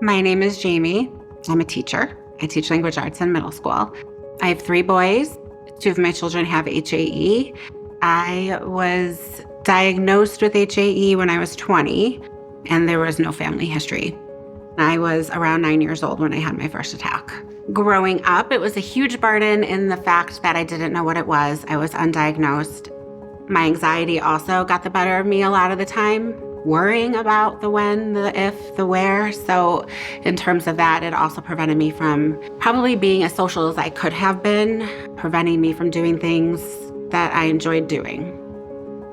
My name is Jamie. I'm a teacher. I teach language arts in middle school. I have 3 boys. 2 of my children have HAE. I was diagnosed with HAE when I was 20, and there was no family history. I was around 9 years old when I had my first attack. Growing up, it was a huge burden in the fact that I didn't know what it was. I was undiagnosed. My anxiety also got the better of me a lot of the time, worrying about the when, the if, the where. So in terms of that, it also prevented me from probably being as social as I could have been, preventing me from doing things that I enjoyed doing.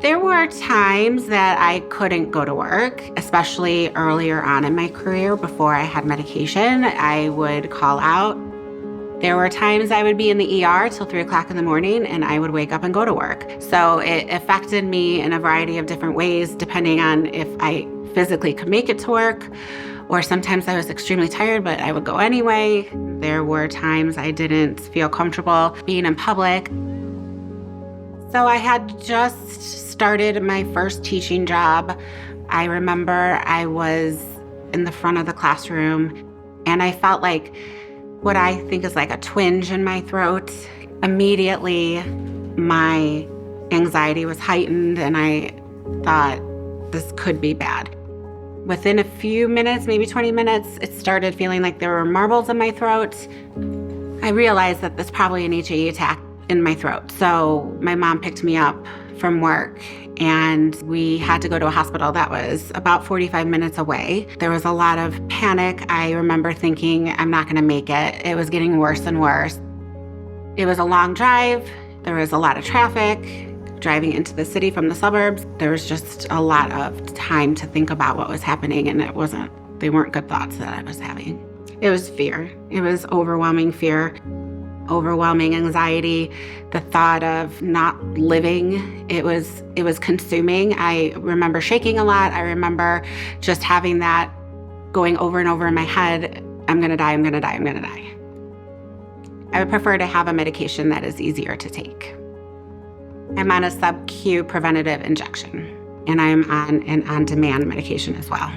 There were times that I couldn't go to work, especially earlier on in my career before I had medication. I would call out. There were times I would be in the ER till 3 o'clock in the morning and I would wake up and go to work. So it affected me in a variety of different ways, depending on if I physically could make it to work, or sometimes I was extremely tired, but I would go anyway. There were times I didn't feel comfortable being in public. So I had just started my first teaching job. I remember I was in the front of the classroom and I felt like what I think is like a twinge in my throat. Immediately, my anxiety was heightened and I thought this could be bad. Within a few minutes, maybe 20 minutes, it started feeling like there were marbles in my throat. I realized that this probably an HAE attack in my throat. So my mom picked me up from work and we had to go to a hospital that was about 45 minutes away. There was a lot of panic. I remember thinking, I'm not gonna make it. It was getting worse and worse. It was a long drive. There was a lot of traffic. Driving into the city from the suburbs, there was just a lot of time to think about what was happening, and they weren't good thoughts that I was having. It was fear. It was overwhelming fear. Overwhelming anxiety, the thought of not living, it was consuming. I remember shaking a lot. I remember just having that going over and over in my head, I'm gonna die, I'm gonna die, I'm gonna die. I would prefer to have a medication that is easier to take. I'm on a sub-Q preventative injection, and I'm on an on-demand medication as well.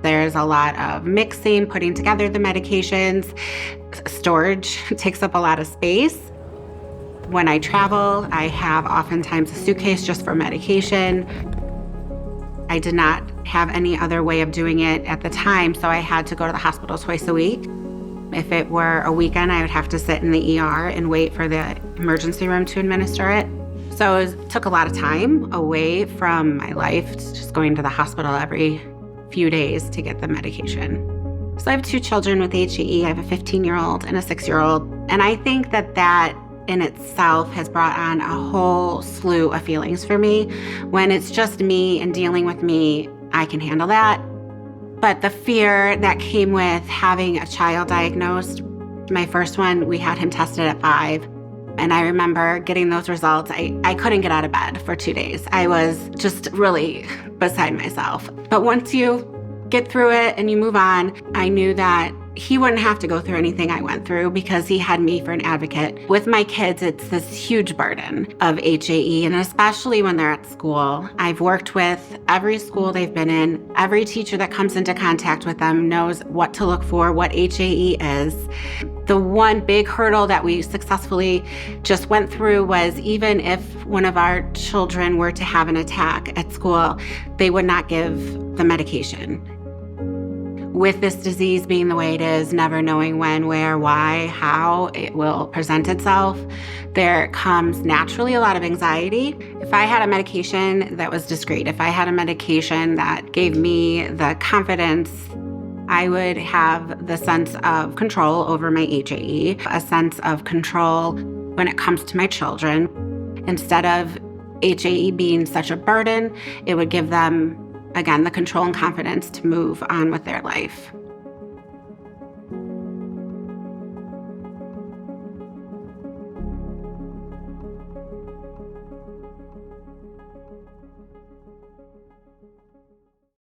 There's a lot of mixing, putting together the medications. Storage takes up a lot of space. When I travel, I have oftentimes a suitcase just for medication. I did not have any other way of doing it at the time, so I had to go to the hospital twice a week. If it were a weekend, I would have to sit in the ER and wait for the emergency room to administer it. So it took a lot of time away from my life, just going to the hospital every few days to get the medication. So I have 2 children with HAE. I have a 15-year-old and a 6-year-old. And I think that in itself has brought on a whole slew of feelings for me. When it's just me and dealing with me, I can handle that. But the fear that came with having a child diagnosed, my first one, we had him tested at 5. And I remember getting those results. I couldn't get out of bed for 2 days. I was just really beside myself. But once you get through it and you move on, I knew that he wouldn't have to go through anything I went through because he had me for an advocate. With my kids, it's this huge burden of HAE, and especially when they're at school. I've worked with every school they've been in. Every teacher that comes into contact with them knows what to look for, what HAE is. The one big hurdle that we successfully just went through was even if one of our children were to have an attack at school, they would not give the medication. With this disease being the way it is, never knowing when, where, why, how it will present itself, there comes naturally a lot of anxiety. If I had a medication that was discreet, if I had a medication that gave me the confidence, I would have the sense of control over my HAE, a sense of control when it comes to my children. Instead of HAE being such a burden, it would give them, again, the control and confidence to move on with their life.